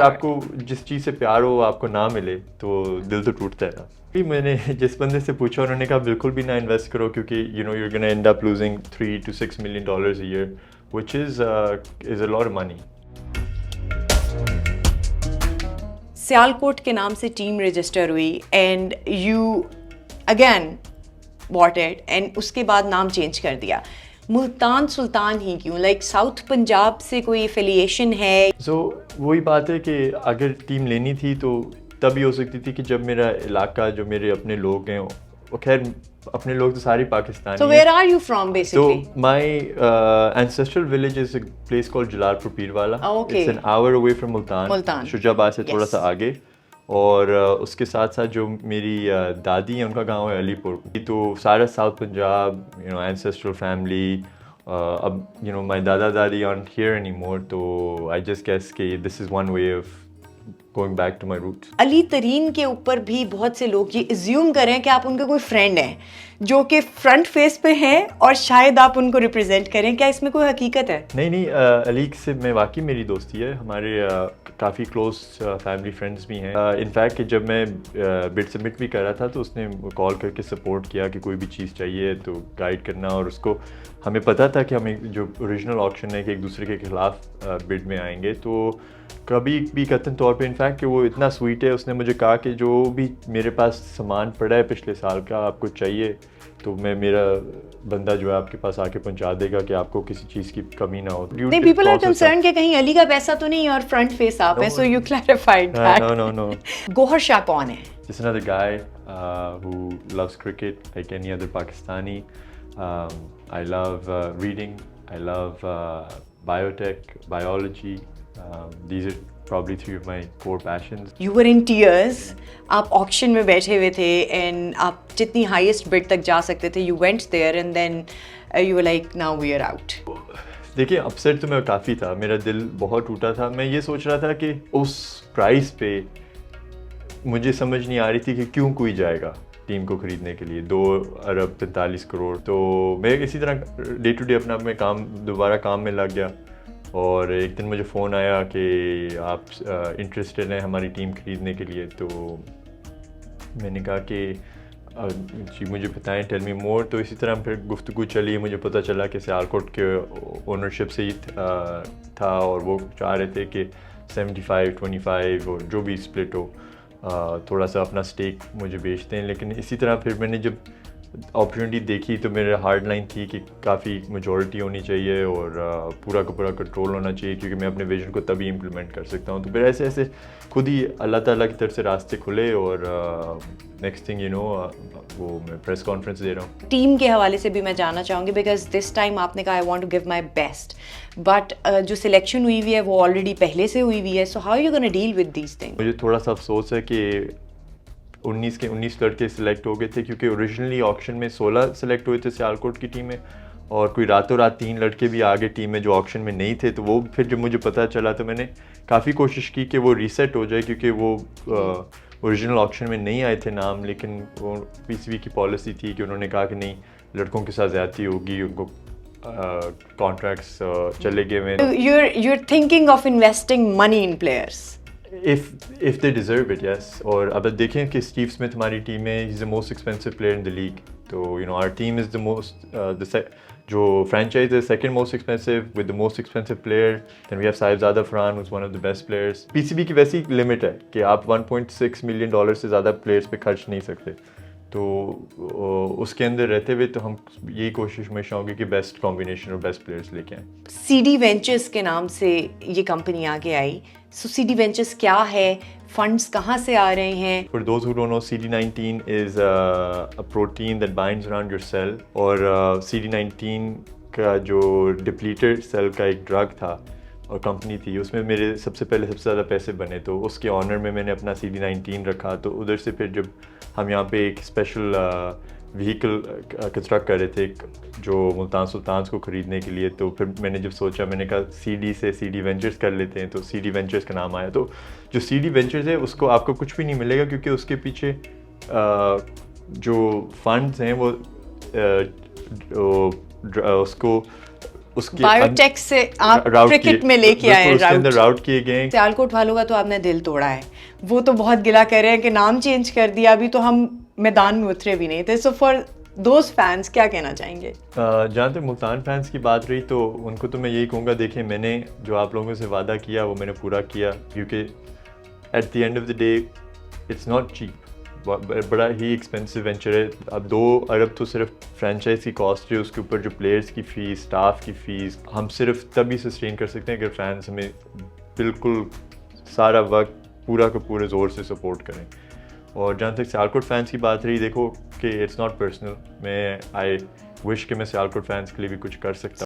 आपको जिस चीज़ से प्यार हो आपको ना मिले तो दिल तो टूटता है ना। भी मैंने जिस बंदे से पूछा उन्होंने कहा बिल्कुल भी ना इन्वेस्ट करो क्योंकि you know you are gonna end up losing 3 to 6 million dollars a year which is a lot of money। Sialkot के नाम से टीम रजिस्टर हुई and you again bought it and उसके बाद नाम चेंज कर दिया। मुल्तान सुल्तान ही क्यों? लाइक साउथ पंजाब से कोई एफिलिएशन है? सो वही बात है कि अगर टीम लेनी थी तो तभी हो सकती थी कि जब मेरा इलाका जो मेरे अपने लोग हैं वो खैर अपने लोग तो सारे Pakistani So where are you from basically? So my ancestral village is a place called Jalalpur Pirwala. Oh, okay. It's an hour away from Multan. Shujabad से थोड़ा सा आगे। और उसके साथ साथ जो मेरी दादी है उनका गांव है अलीपुर। तो सारा south Punjab you know ancestral family अब you know my dada dadi aren't here anymore तो आई जस्ट गेस कि this is one way of going back to my roots. Ali Tareen के ऊपर भी बहुत से लोग ये एज्यूम करें कि आप उनके कोई फ्रेंड हैं जो कि फ्रंट फेस पे हैं और शायद आप उनको रिप्रेजेंट करें, क्या इसमें कोई हकीकत है? नहीं अली से मैं वाकई मेरी दोस्ती है, हमारे काफ़ी क्लोज फैमिली फ्रेंड्स भी हैं। इनफैक्ट कि जब मैं बिड सबमिट भी कर रहा था तो उसने कॉल करके सपोर्ट किया कि कोई भी चीज़ चाहिए तो गाइड करना। और उसको हमें पता था कि हम जो ओरिजिनल ऑक्शन है कि एक दूसरे के खिलाफ बिड में आएंगे तो कभी भी कतन तौर पे इनफैक्ट कि वो इतना स्वीट है, उसने मुझे कहा कि जो भी मेरे पास सामान पड़ा है पिछले साल का आपको चाहिए तो मैं मेरा बंदा जो है आपके पास आके पहुंचा देगा कि आपको किसी चीज़ की कमी ना हो। नहीं, people are concerned कि कहीं अली का पैसा तो नहीं और फ्रंट फेस आप हैं, so you clarified that. No. Gohar Shah कौन है? Just another guy who loves cricket like any other Pakistani. I love reading. I love biotech, biology. These are probably three of my core passions. You were in tears. आप auction में बैठे हुए थे and आप जितनी highest bid तक जा सकते थे, you went there and then you were like now we are out. देखिए अपसेट तो मैं काफ़ी था, मेरा दिल बहुत टूटा था। मैं ये सोच रहा था कि उस प्राइस पे मुझे समझ नहीं आ रही थी कि क्यों कोई जाएगा टीम को ख़रीदने के लिए 2 अरब 45 करोड़। तो मैं इसी तरह डे टू डे अपना दोबारा काम में लग गया और एक दिन मुझे फ़ोन आया कि आप इंटरेस्टेड हैं हमारी टीम ख़रीदने के लिए। तो मैंने कहा कि जी मुझे बताएं, टेल मी मोर। तो इसी तरह फिर गुफ्तगू चली, मुझे पता चला कि सियालकोट के ओनरशिप से ही था और वो चाह रहे थे कि 75-25 और जो भी स्प्लिट हो थोड़ा सा अपना स्टेक मुझे बेचते हैं। लेकिन इसी तरह फिर मैंने जब अपॉर्चुनिटी देखी तो मेरे हार्ड लाइन थी कि काफ़ी मेजॉरिटी होनी चाहिए और पूरा का पूरा कंट्रोल होना चाहिए क्योंकि मैं अपने विजन को तभी इम्प्लीमेंट कर सकता हूँ। तो फिर ऐसे ऐसे खुद ही अल्लाह ताला की तरफ से रास्ते खुले और नेक्स्ट थिंग यू नो वो मैं प्रेस कॉन्फ्रेंस दे रहा हूँ। टीम के हवाले से भी मैं जानना चाहूँगी बिकॉज दिस टाइम आपने कहा I want to give my best, but जो सिलेक्शन हुई हुई है वो ऑलरेडी पहले से हुई हुई है, so how you gonna deal with these things? मुझे थोड़ा सा अफसोस है कि 19 के 19 लड़के सिलेक्ट हो गए थे क्योंकि ओरिजिनली ऑक्शन में 16 सिलेक्ट हुए थे सियालकोट की टीम में और कोई रातों रात 3 लड़के भी आगे टीम में जो ऑक्शन में नहीं थे। तो वो फिर जब मुझे पता चला तो मैंने काफ़ी कोशिश की कि वो रीसेट हो जाए क्योंकि वो ओरिजिनल ऑक्शन में नहीं आए थे नाम। लेकिन वो पीसीबी की पॉलिसी थी कि उन्होंने कहा कि नहीं लड़कों के साथ ज़्यादती होगी, उनको कॉन्ट्रैक्ट्स चले गए। You're thinking of investing money in players? If they deserve it, yes. और अब देखें कि स्टीव स्मिथ हमारी टीम में he's the most expensive player in the league. तो you know our team is the most जो franchise is second most expensive with the most expensive player. Then we have Sahibzada Farhan who's one of the best players. PCB की वैसी limit है कि आप 1.6 million dollar से ज़्यादा players पे खर्च नहीं सकते। तो उसके अंदर रहते हुए तो हम यही कोशिश हमेशा होगी कि बेस्ट कॉम्बिनेशन और बेस्ट प्लेयर्स लेके आएँ। CD वेंचर्स के नाम से ये कंपनी आगे आई, सो CD वेंचर्स क्या है, फंड्स कहाँ से आ रहे हैं? For those who don't know, CD19 is a protein that binds around your cell और CD19 का जो डिप्लीटर सेल का एक ड्रग था और कंपनी थी उसमें मेरे सबसे पहले सबसे ज़्यादा पैसे बने तो उसके ऑनर में मैंने अपना CD19 रखा। तो उधर से फिर जब हम यहाँ पे एक स्पेशल व्हीकल कंस्ट्रक्ट कर रहे थे जो मुल्तान सुल्तान को ख़रीदने के लिए, तो फिर मैंने जब सोचा मैंने कहा CD से CD वेंचर्स कर लेते हैं तो CD वेंचर्स का नाम आया। तो जो CD वेंचर्स है उसको आपको कुछ भी नहीं मिलेगा क्योंकि उसके पीछे जो फंड्स हैं वो उसको उसके बायोटेक से आप क्रिकेट में लेके आए हैं उसके अंदर राउट किए गए हैं। सियालकोट वालों का तो आपने दिल तोड़ा है, वो तो बहुत गिला कर रहे हैं कि नाम चेंज कर दिया, अभी तो हम मैदान में उतरे भी नहीं थे। सो फॉर दोज फैंस क्या कहना चाहेंगे? जहाँ तक मुल्तान फैंस की बात रही तो उनको तो मैं यही कहूँगा, देखिए मैंने जो आप लोगों से वादा किया वो मैंने पूरा किया, क्योंकि at the end of the day it's not cheap, बड़ा ही एक्सपेंसिव वेंचर है। अब 2 अरब तो सिर्फ फ्रेंचाइज की कॉस्ट है, उसके ऊपर जो प्लेयर्स की फ़ीस, स्टाफ की फ़ीस, हम सिर्फ तभी सस्टेन कर सकते हैं अगर फैंस हमें बिल्कुल सारा वक्त पूरा का पूरे ज़ोर से सपोर्ट करें। और जहाँ तक सियालकोट फैंस की बात रही, देखो कि इट्स नॉट पर्सनल, मैं आई विश कि मैं सियालकोट फैंस के लिए भी कुछ कर सकता